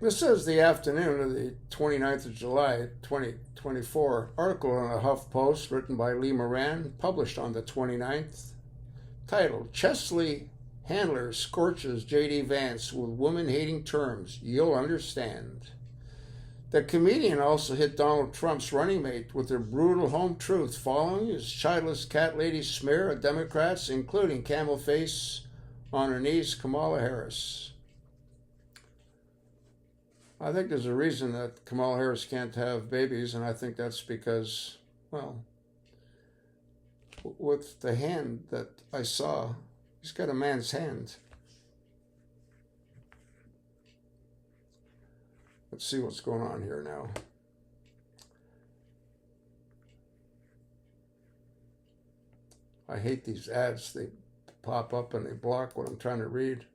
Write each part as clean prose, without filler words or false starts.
This is the afternoon of the 29th of July, 2024. Article on the HuffPost written by Lee Moran, published on the 29th, titled, Chesley Handler Scorches J.D. Vance with Woman-Hating Terms. You'll Understand. The comedian also hit Donald Trump's running mate with a brutal home truth following his childless cat lady smear of Democrats, including camel face on her knees Kamala Harris. I think there's a reason that Kamala Harris can't have babies, and I think that's because, well, with the hand that I saw, he's got a man's hand. Let's see what's going on here now. I hate these ads. They pop up and they block what I'm trying to read.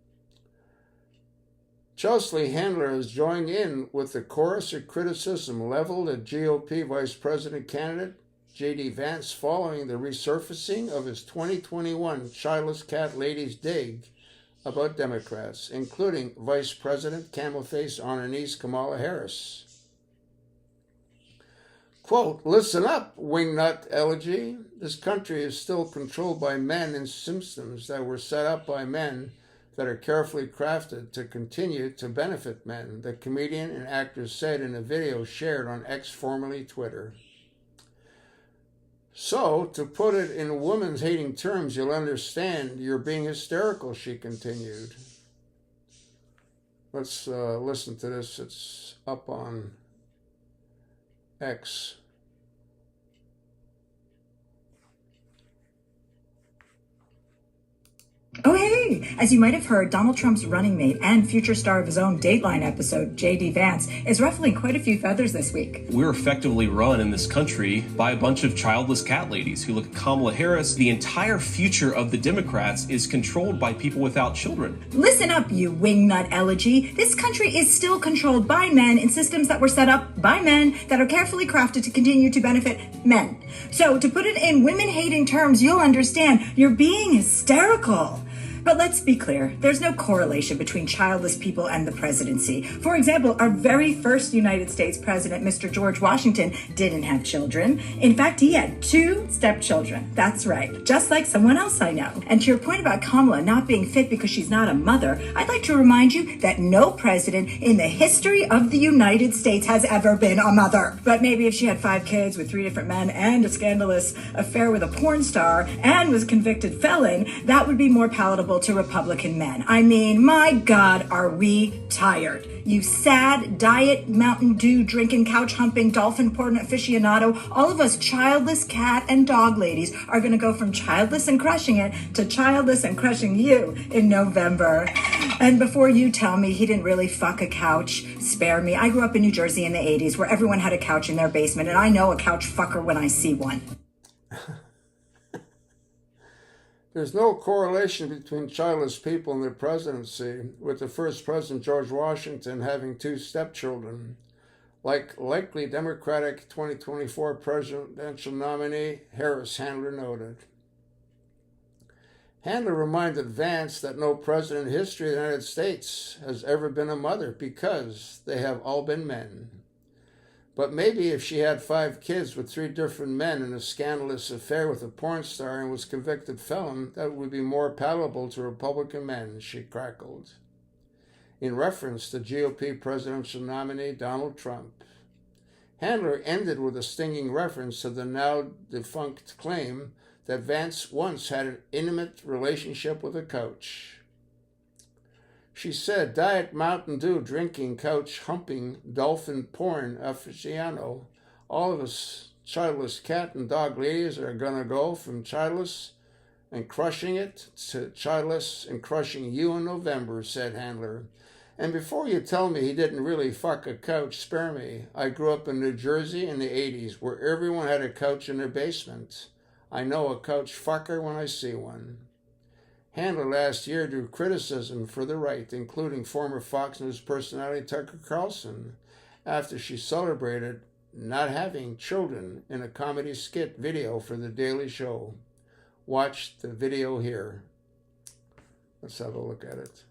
Chesley Handler has joined in with the chorus of criticism leveled at GOP Vice President candidate J.D. Vance following the resurfacing of his 2021 childless cat ladies dig about Democrats, including Vice President Camel Face on her knees Kamala Harris. Quote, listen up, wingnut elegy. This country is still controlled by men and systems that were set up by men that are carefully crafted to continue to benefit men, the comedian and actor said in a video shared on X, formerly Twitter. So, to put it in woman's hating terms, you'll understand you're being hysterical, she continued. Let's listen to this. It's up on X. Oh, hey! As you might have heard, Donald Trump's running mate and future star of his own Dateline episode, J.D. Vance, is ruffling quite a few feathers this week. We're effectively run in this country by a bunch of childless cat ladies who look at Kamala Harris. The entire future of the Democrats is controlled by people without children. Listen up, you wingnut elegy. This country is still controlled by men in systems that were set up by men that are carefully crafted to continue to benefit men. So, to put it in women-hating terms, you'll understand you're being hysterical. But let's be clear, there's no correlation between childless people and the presidency. For example, our very first United States president, Mr. George Washington, didn't have children. In fact, he had 2 stepchildren. That's right, just like someone else I know. And to your point about Kamala not being fit because she's not a mother, I'd like to remind you that no president in the history of the United States has ever been a mother. But maybe if she had 5 kids with 3 different men and a scandalous affair with a porn star and was convicted felon, that would be more palatable to Republican men. I mean, my God, are we tired? You sad, diet, Mountain Dew drinking, couch humping, dolphin porn aficionado, all of us childless cat and dog ladies are going to go from childless and crushing it to childless and crushing you in November. And before you tell me he didn't really fuck a couch, spare me. I grew up in New Jersey in the 80s where everyone had a couch in their basement, and I know a couch fucker when I see one. There's no correlation between childless people and the presidency, with the first president, George Washington, having 2 stepchildren. Like likely Democratic 2024 presidential nominee Harris, Handler noted. Handler reminded Vance that no president in history of the United States has ever been a mother because they have all been men. But maybe if she had 5 kids with 3 different men in a scandalous affair with a porn star and was convicted felon, that would be more palatable to Republican men, she crackled. In reference to GOP presidential nominee Donald Trump. Handler ended with a stinging reference to the now defunct claim that Vance once had an intimate relationship with a coach. She said, Diet Mountain Dew drinking, couch humping, dolphin porn aficionado. All of us childless cat and dog ladies are going to go from childless and crushing it to childless and crushing you in November, said Handler. And before you tell me he didn't really fuck a couch, spare me. I grew up in New Jersey in the 80s where everyone had a couch in their basement. I know a couch fucker when I see one. Handler last year drew criticism for the right, including former Fox News personality Tucker Carlson, after she celebrated not having children in a comedy skit video for The Daily Show. Watch the video here. Let's have a look at it.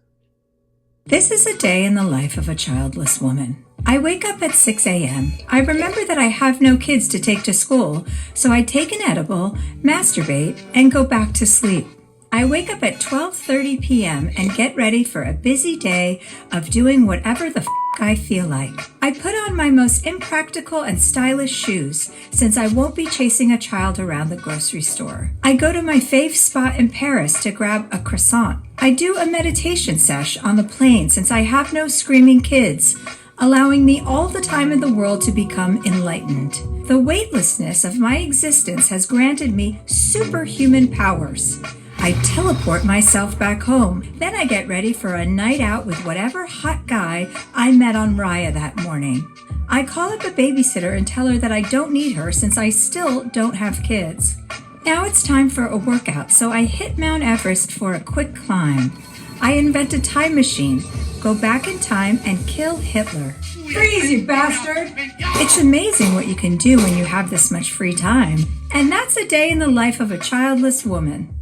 This is a day in the life of a childless woman. I wake up at 6 a.m. I remember that I have no kids to take to school, so I take an edible, masturbate, and go back to sleep. I wake up at 12:30 p.m. and get ready for a busy day of doing whatever the I feel like. I put on my most impractical and stylish shoes since I won't be chasing a child around the grocery store. I go to my fave spot in Paris to grab a croissant. I do a meditation sesh on the plane since I have no screaming kids, allowing me all the time in the world to become enlightened. The weightlessness of my existence has granted me superhuman powers. I teleport myself back home. Then I get ready for a night out with whatever hot guy I met on Raya that morning. I call up a babysitter and tell her that I don't need her since I still don't have kids. Now it's time for a workout, so I hit Mount Everest for a quick climb. I invent a time machine, go back in time, and kill Hitler. Freeze, you bastard! It's amazing what you can do when you have this much free time. And that's a day in the life of a childless woman.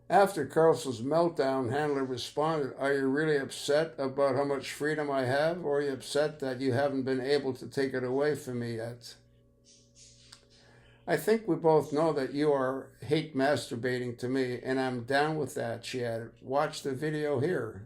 After Carlson's meltdown, Handler responded, "Are you really upset about how much freedom I have, or are you upset that you haven't been able to take it away from me yet? I think we both know that you are hate masturbating to me, and I'm down with that," she added. Watch the video here.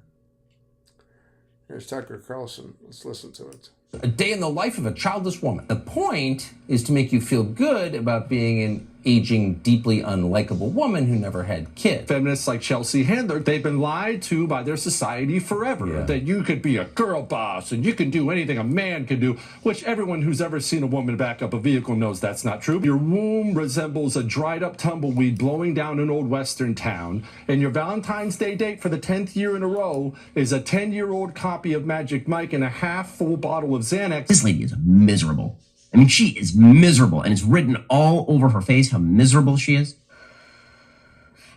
Here's Tucker Carlson. Let's listen to it. A day in the life of a childless woman. The point is to make you feel good about being an aging, deeply unlikable woman who never had kids. Feminists like Chelsea Handler, they've been lied to by their society forever. Yeah. That you could be a girl boss and you can do anything a man can do, which everyone who's ever seen a woman back up a vehicle knows that's not true. Your womb resembles a dried up tumbleweed blowing down an old western town, and your Valentine's Day date for the 10th year in a row is a 10-year-old copy of Magic Mike and a half-full bottle of Xanax. This lady is miserable. I mean, she is miserable, and it's written all over her face how miserable she is.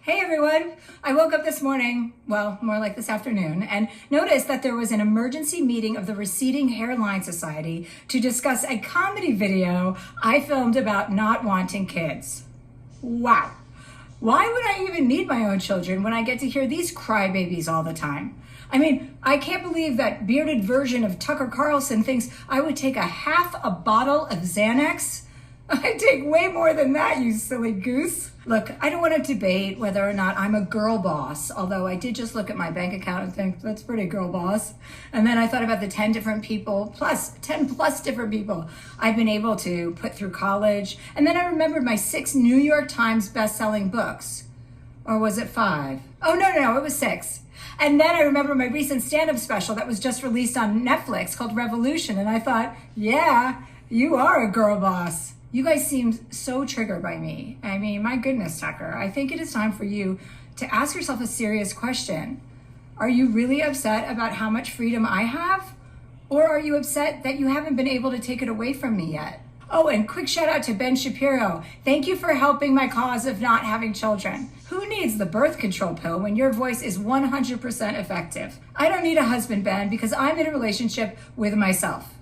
Hey everyone, I woke up this morning, well, more like this afternoon, and noticed that there was an emergency meeting of the Receding Hairline Society to discuss a comedy video I filmed about not wanting kids. Wow. Why would I even need my own children when I get to hear these crybabies all the time? I mean, I can't believe that bearded version of Tucker Carlson thinks I would take a half a bottle of Xanax. I take way more than that, you silly goose. Look, I don't want to debate whether or not I'm a girl boss, although I did just look at my bank account and think, that's pretty girl boss. And then I thought about the 10 plus different people I've been able to put through college. And then I remembered my 6 New York Times best-selling books. Or was it 5? Oh, no, it was 6. And then I remember my recent stand-up special that was just released on Netflix called Revolution. And I thought, yeah, you are a girl boss. You guys seem so triggered by me. I mean, my goodness, Tucker. I think it is time for you to ask yourself a serious question. Are you really upset about how much freedom I have? Or are you upset that you haven't been able to take it away from me yet? Oh, and quick shout out to Ben Shapiro. Thank you for helping my cause of not having children. Who needs the birth control pill when your voice is 100% effective? I don't need a husband, Ben, because I'm in a relationship with myself.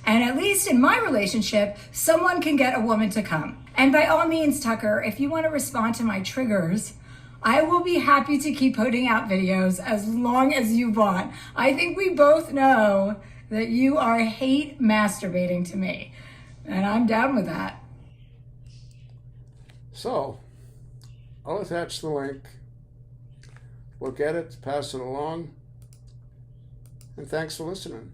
And at least in my relationship, someone can get a woman to come. And by all means, Tucker, if you want to respond to my triggers, I will be happy to keep putting out videos as long as you want. I think we both know that you are hate masturbating to me. And I'm down with that. So, I'll attach the link. Look at it, pass it along, and thanks for listening.